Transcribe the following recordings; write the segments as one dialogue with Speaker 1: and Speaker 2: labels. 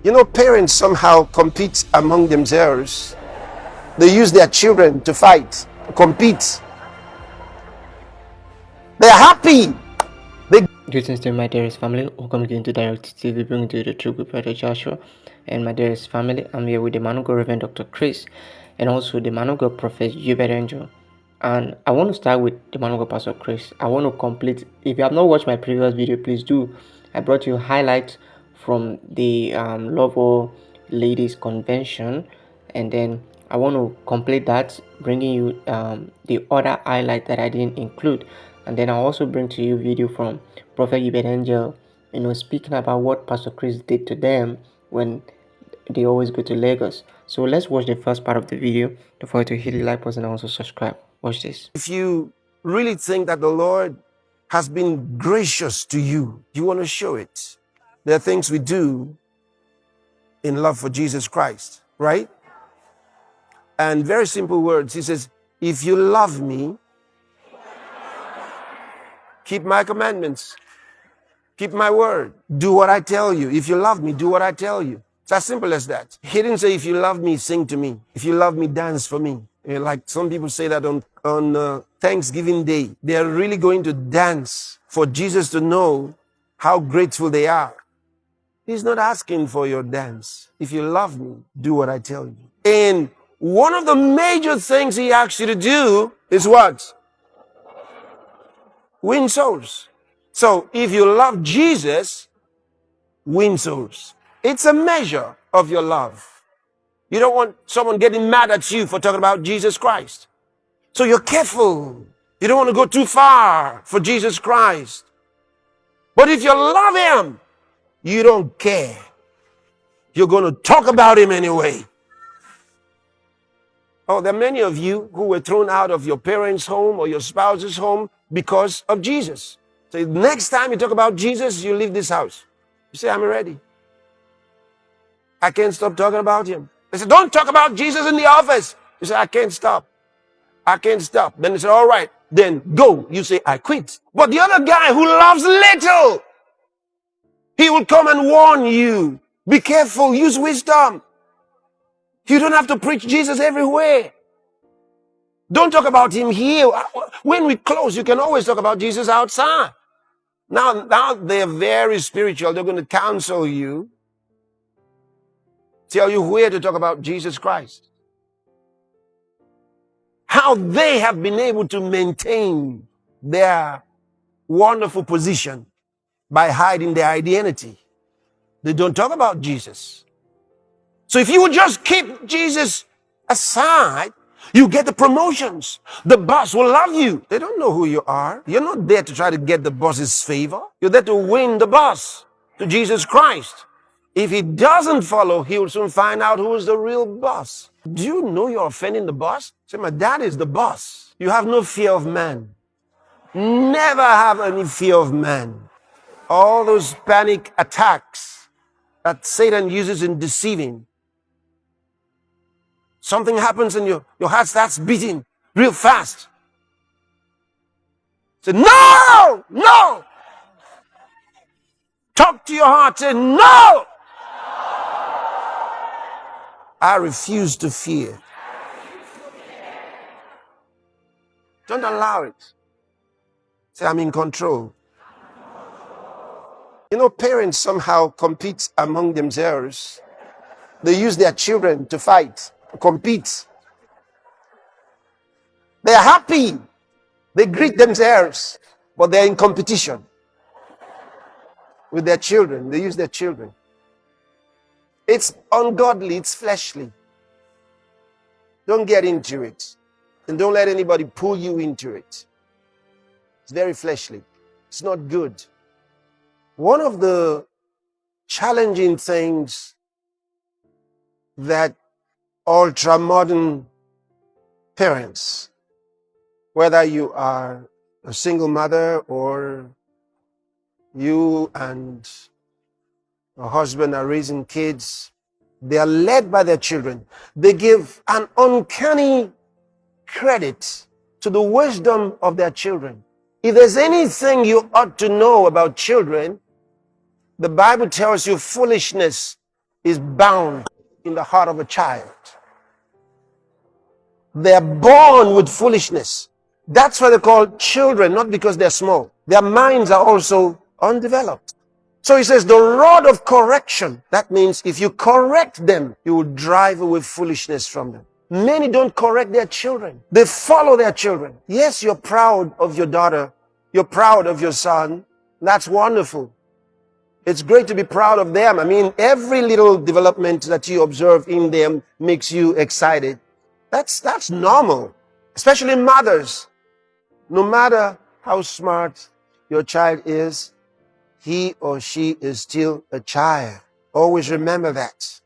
Speaker 1: Parents somehow compete among themselves. They use their children to fight, compete. They're happy.
Speaker 2: Greetings to my dearest family. Welcome again to Direct TV, bringing to you the true good Brother Joshua and my dearest family. I'm here with the man of God, Reverend Dr. Chris, and also the man of God, Prophet Uebert. And I want to start with the man of God, Pastor Chris. I want to complete. If you have not watched my previous video, please do. I brought you highlights from the Lovo Ladies Convention, and then I want to complete that, bringing you the other highlight that I didn't include. And then I'll also bring to you video from Prophet Uebert, speaking about what Pastor Chris did to them when they always go to Lagos. So let's watch the first part of the video. Don't forget to hit the like button and also subscribe. Watch this.
Speaker 1: If you really think that the Lord has been gracious to you, you want to show it. There are things we do in love for Jesus Christ, right? And very simple words. He says, if you love me, keep my commandments, keep my word, do what I tell you. If you love me, do what I tell you. It's as simple as that. He didn't say, if you love me, sing to me. If you love me, dance for me. Like some people say that on Thanksgiving Day. They are really going to dance for Jesus to know how grateful they are. He's not asking for your dance. If you love me, do what I tell you. And one of the major things he asks you to do is what? Win souls. So if you love Jesus, win souls. It's a measure of your love. You don't want someone getting mad at you for talking about Jesus Christ. So you're careful. You don't want to go too far for Jesus Christ. But if you love him, you don't care. You're going to talk about him anyway. Oh, there are many of you who were thrown out of your parents' home or your spouse's home because of Jesus. So next time you talk about Jesus, you leave this house. You say, I'm ready. I can't stop talking about him. They said, don't talk about Jesus in the office. You say, I can't stop. I can't stop. Then they say, all right, then go. You say, I quit. But the other guy who loves little, he will come and warn you. Be careful. Use wisdom. You don't have to preach Jesus everywhere. Don't talk about him here. When we close, you can always talk about Jesus outside. Now they're very spiritual. They're going to counsel you, tell you where to talk about Jesus Christ. How they have been able to maintain their wonderful position by hiding their identity. They don't talk about Jesus. So if you would just keep Jesus aside, you get the promotions. The boss will love you. They don't know who you are. You're not there to try to get the boss's favor. You're there to win the boss to Jesus Christ. If he doesn't follow, he will soon find out who is the real boss. Do you know you're offending the boss? Say, my dad is the boss. You have no fear of man. Never have any fear of man. All those panic attacks that Satan uses in deceiving. Something happens and your heart starts beating real fast. Say, no, no. Talk to your heart. Say, no. I refuse to fear. Don't allow it. Say, I'm in control. Parents somehow compete among themselves. They use their children to fight, compete. They're happy. They greet themselves, but they're in competition with their children. They use their children. It's ungodly. It's fleshly. Don't get into it. And don't let anybody pull you into it. It's very fleshly. It's not good. One of the challenging things that ultra-modern parents, whether you are a single mother or you and a husband are raising kids, they are led by their children. They give an uncanny credit to the wisdom of their children. If there's anything you ought to know about children, the Bible tells you foolishness is bound in the heart of a child. They're born with foolishness. That's why they're called children, not because they're small. Their minds are also undeveloped. So he says the rod of correction. That means if you correct them, you will drive away foolishness from them. Many don't correct their children. They follow their children. Yes, you're proud of your daughter. You're proud of your son. That's wonderful. It's great to be proud of them. I mean, every little development that you observe in them makes you excited. That's normal, especially mothers. No matter how smart your child is, he or she is still a child. Always remember that.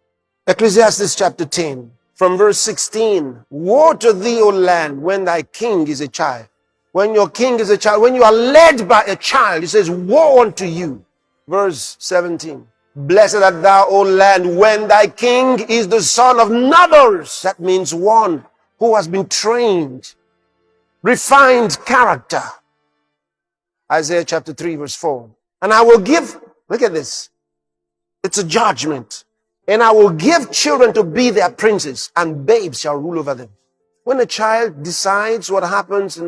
Speaker 1: Ecclesiastes chapter 10, from verse 16. Woe to thee, O land, when thy king is a child. When your king is a child, when you are led by a child, it says, woe unto you. Verse 17. Blessed art thou, O land, when thy king is the son of nobles. That means one who has been trained, refined character. Isaiah chapter 3, verse 4. And I will give, look at this, it's a judgment. And I will give children to be their princes, and babes shall rule over them. When a child decides what happens in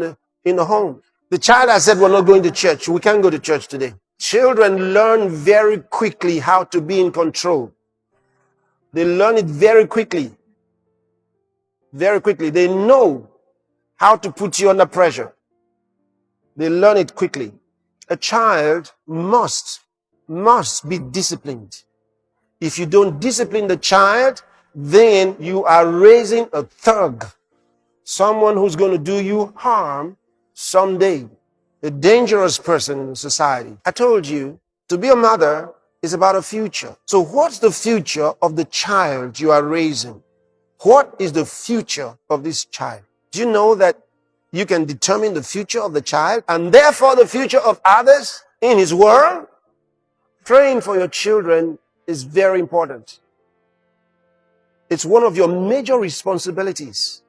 Speaker 1: the home, the child has said, we're not going to church. We can't go to church today. Children learn very quickly how to be in control. They learn it very quickly. Very quickly. They know how to put you under pressure. They learn it quickly. A child must be disciplined. If you don't discipline the child, then you are raising a thug. Someone who's going to do you harm someday. A dangerous person in society. I told you, to be a mother is about a future. So what's the future of the child you are raising? What is the future of this child? Do you know that you can determine the future of the child and therefore the future of others in his world? Praying for your children is very important. It's one of your major responsibilities.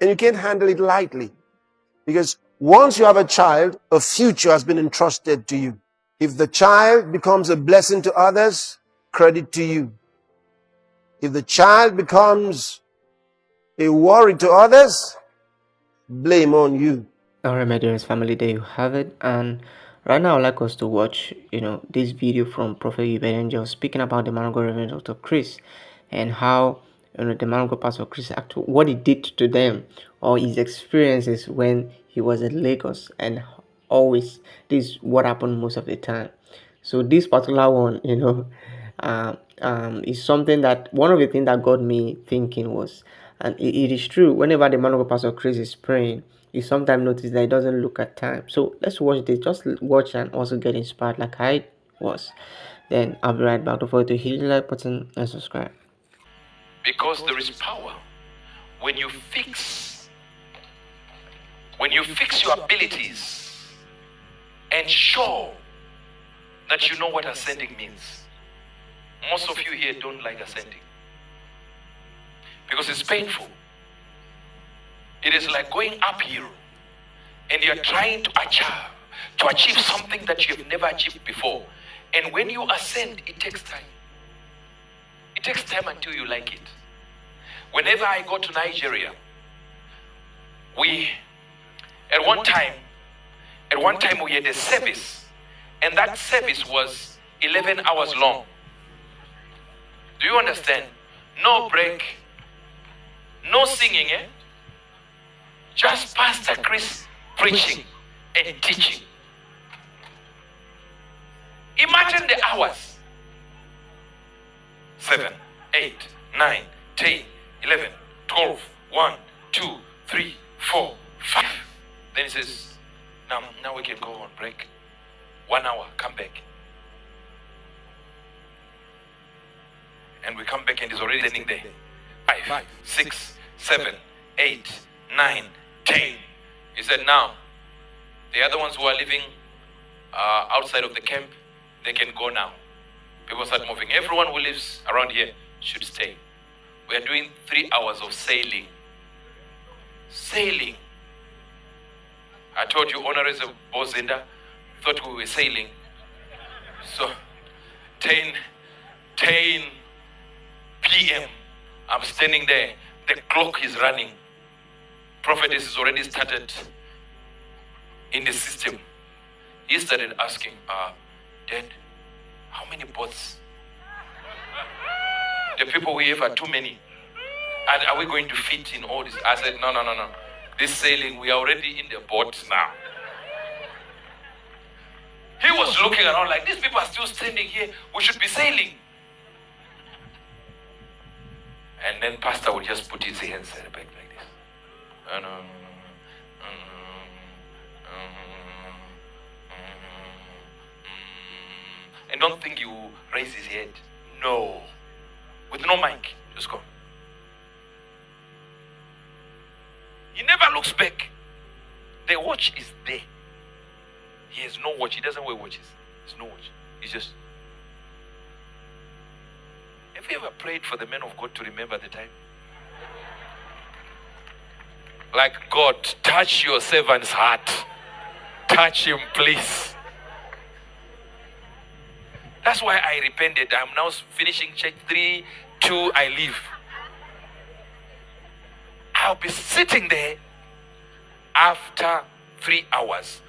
Speaker 1: And you can't handle it lightly. Because once you have a child, a future has been entrusted to you. If the child becomes a blessing to others, credit to you. If the child becomes a worry to others, blame on you.
Speaker 2: Alright, my dearest family, there you have it. And right now I'd like us to watch, this video from Prophet Uebert speaking about the man of God, Reverend Dr. Chris, and how the man of God, Pastor Chris, actually what he did to them, or his experiences when he was at Lagos, and always this is what happened most of the time. So this particular one, is something that one of the things that got me thinking was, and it is true, whenever the man of God, Pastor Chris, is praying, you sometimes notice that he doesn't look at time. So let's watch this. Just watch and also get inspired like I was. Then I'll be right back. Don't forget to hit the like button and subscribe.
Speaker 3: Because there is power when you fix your abilities and show that you know what ascending means. Most of you here don't like ascending because it's painful. It is like going uphill and you're trying to achieve something that you've never achieved before. And when you ascend, it takes time. It takes time until you like it. Whenever I go to Nigeria, at one time we had a service, and that service was 11 hours long. Do you understand? No break, no singing, just Pastor Chris preaching and teaching. Imagine the hours. 7, 8, 9, 10, 11, 12, 1, 2, 3, 4, 5. Then he says, now we can go on break. 1 hour, come back. And we come back and he's already standing there. 5, 6, 7, 8, 9, 10. He said, now, the other ones who are living outside of the camp, they can go now. People start moving. Everyone who lives around here should stay. We are doing 3 hours of sailing. Sailing. I told you, Honorable Bozinda thought we were sailing. So, 10 p.m. I'm standing there. The clock is running. Prophetess is already started in the system. He started asking, Dad, how many boats? The people we have are too many. And are we going to fit in all this? I said, no. This sailing, we are already in the boat now. He was looking around like, these people are still standing here. We should be sailing. And then Pastor would just put his hands at the back like this. And don't think you raise his head. No. With no mic. Just go. He never looks back. The watch is there. He has no watch. He doesn't wear watches. There's no watch. He's just. Have you ever prayed for the man of God to remember the time? Like, God, touch your servant's heart. Touch him, please. That's why I repented. I'm now finishing check 3, 2, I leave. I'll be sitting there after 3 hours,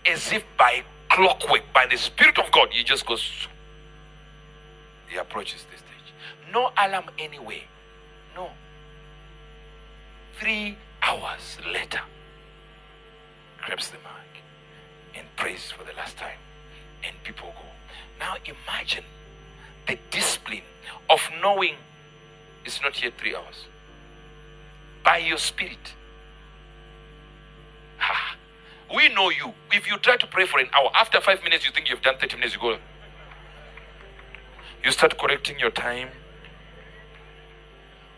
Speaker 3: as if by clockwork, by the Spirit of God, he just goes. He approaches the stage. No alarm anywhere. No. 3 hours later, grabs the mic and prays for the last time, and people go. Now imagine the discipline of knowing it's not yet 3 hours. By your spirit. We know you. If you try to pray for an hour, after 5 minutes you think you've done 30 minutes, you go. You start correcting your time.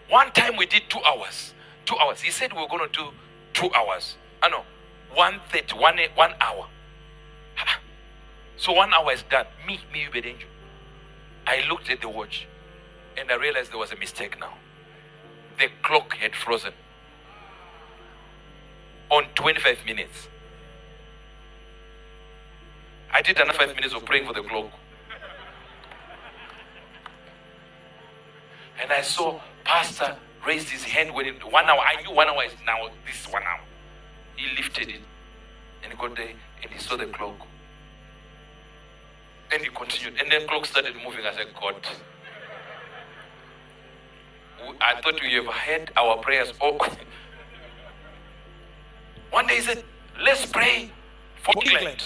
Speaker 3: One time we did 2 hours. 2 hours. He said we were going to do 2 hours. 1:30, 1 hour. So 1 hour is done. Me, Uebert Angel. I looked at the watch and I realized there was a mistake now. The clock had frozen on 25 minutes. I did another 5 minutes of praying for the clock. And I saw Pastor raised his hand when 1 hour. I knew 1 hour is now this 1 hour. He lifted it and he got there and he saw the clock. And he continued. And then clock started moving. I said, God, I thought we have had our prayers. One day he said, let's pray for England.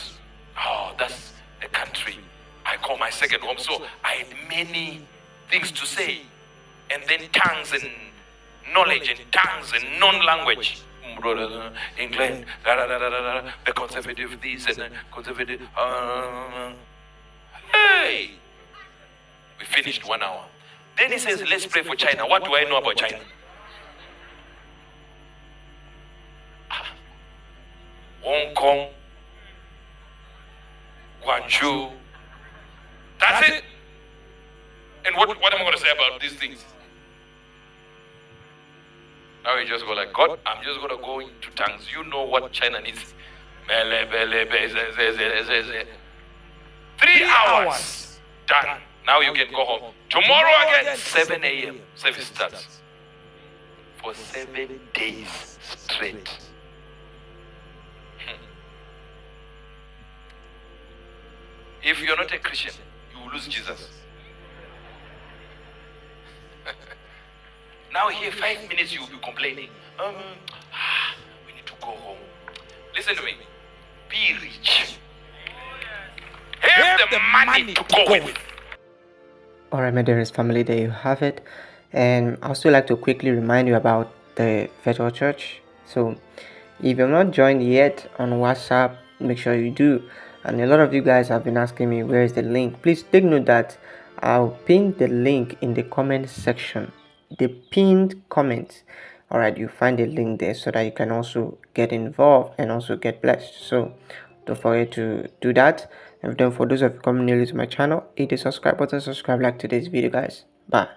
Speaker 3: Oh, that's the country I call my second home. So I had many things to say. And then tongues and knowledge and tongues and non-language. England, the conservative this and the conservative. Hey! We finished 1 hour. Then he says, let's pray for China. What do I know about China? Hong Kong, Guangzhou. That's it. And what am I going to say about these things? Now we just go like, God, I'm just going to go into tongues. You know what China needs. 3 hours. Done. Now you can go home. Tomorrow again, 7 a.m. service starts. For 7 days straight. If you're not a Christian, you will lose Jesus. Now here, 5 minutes you'll be complaining. We need to go home. Listen to me. Be rich. Have the money to go with.
Speaker 2: Alright, my dearest family, there you have it. And I also like to quickly remind you about the virtual church. So if you've not joined yet on WhatsApp, make sure you do. And a lot of you guys have been asking me where is the link. Please take note that I'll pin the link in the comment section, the pinned comment. Alright, you find the link there so that you can also get involved and also get blessed. So don't forget to do that. And then for those of you coming newly to my channel, hit the subscribe button, subscribe, like today's video, guys. Bye.